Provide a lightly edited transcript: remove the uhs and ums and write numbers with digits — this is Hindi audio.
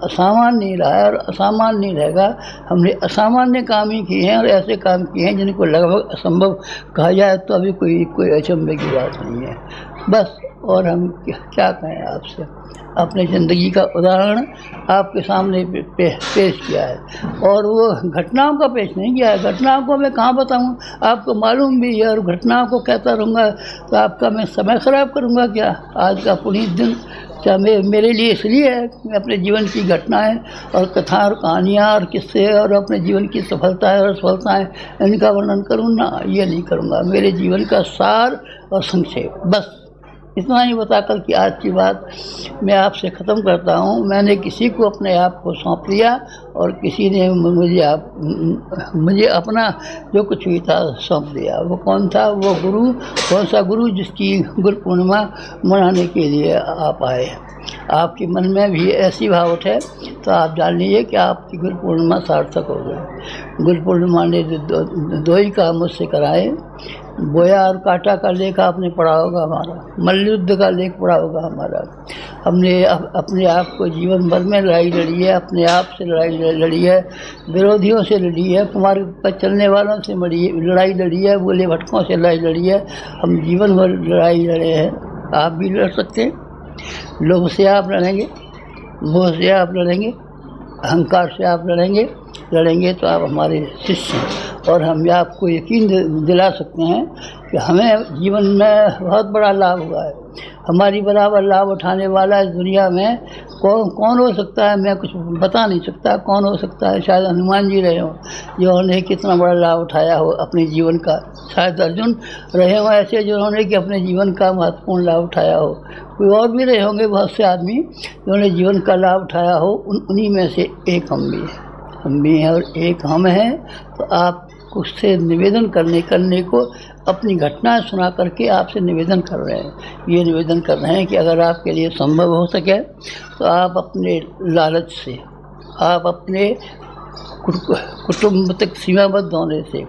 असामान्य नहीं रहा है और असामान्य नहीं रहेगा। हमने असामान्य काम ही किए हैं और ऐसे काम किए हैं जिनको लगभग असंभव कहा जाए तो अभी कोई अचंभे की बात नहीं है। बस और हम क्या कहें आपसे, अपनी ज़िंदगी का उदाहरण आपके सामने पेश किया है और वो घटनाओं का पेश नहीं किया है। घटनाओं को मैं कहाँ बताऊँ, आपको मालूम भी है और घटनाओं को कहता रहूँगा तो आपका मैं समय ख़राब करूँगा क्या। आज का पुनीत दिन क्या मेरे लिए इसलिए है कि मैं अपने जीवन की घटनाएं और कथा और कहानियाँ और किस्से और अपने जीवन की सफलताएं और असफलताएं इनका वर्णन करूँ ना, ये नहीं करूँगा। मेरे जीवन का सार और संक्षेप, बस इतना ही बताकर कि आज की बात मैं आपसे ख़त्म करता हूँ। मैंने किसी को अपने आप को सौंप दिया और किसी ने मुझे अपना जो कुछ हुई था सौंप दिया। वो कौन था? वो गुरु, कौन सा गुरु? जिसकी गुरु पूर्णिमा मनाने के लिए आप आए। आपके मन में भी ऐसी भाव उठे तो आप जान लीजिए कि आपकी गुरु पूर्णिमा सार्थक हो गई। गुरु पूर्णिमा ने दो ही काम मुझसे कराए। बोया और काटा का लेख आपने पढ़ा होगा हमारा, मल्लयुद्ध का लेख पढ़ा होगा हमारा। हमने अपने आप को जीवन भर में लड़ाई लड़ी है, अपने आप से लड़ाई लड़ी है, विरोधियों से लड़ी है, कुमार्ग पर चलने वालों से लड़ाई लड़ी है, बोले भटकों से लड़ाई लड़ी है। हम जीवन भर लड़ाई लड़े हैं। आप भी लड़ सकते हैं। लोभ से आप लड़ेंगे, मोह से आप लड़ेंगे, अहंकार से आप लड़ेंगे तो आप हमारे शिष्य हैं। और हम आपको यकीन दिला सकते हैं कि हमें जीवन में बहुत बड़ा लाभ हुआ है। हमारी बराबर लाभ उठाने वाला इस दुनिया में कौन हो सकता है, मैं कुछ बता नहीं सकता कौन हो सकता है। शायद हनुमान जी रहे हों जिन्होंने कितना बड़ा लाभ उठाया हो अपने जीवन का। शायद अर्जुन रहे हों ऐसे जिन्होंने कि अपने जीवन का महत्वपूर्ण लाभ उठाया हो। कोई और भी रहे होंगे बहुत से आदमी जिन्होंने जीवन का लाभ उठाया हो। उन्हीं में से एक हम भी हैं और एक हम हैं। तो आप उससे निवेदन करने को अपनी घटनाएं सुना करके आपसे निवेदन कर रहे हैं। ये निवेदन कर रहे हैं कि अगर आपके लिए संभव हो सके तो आप अपने लालच से, आप अपने कुटुंब तक सीमाबद्ध होने से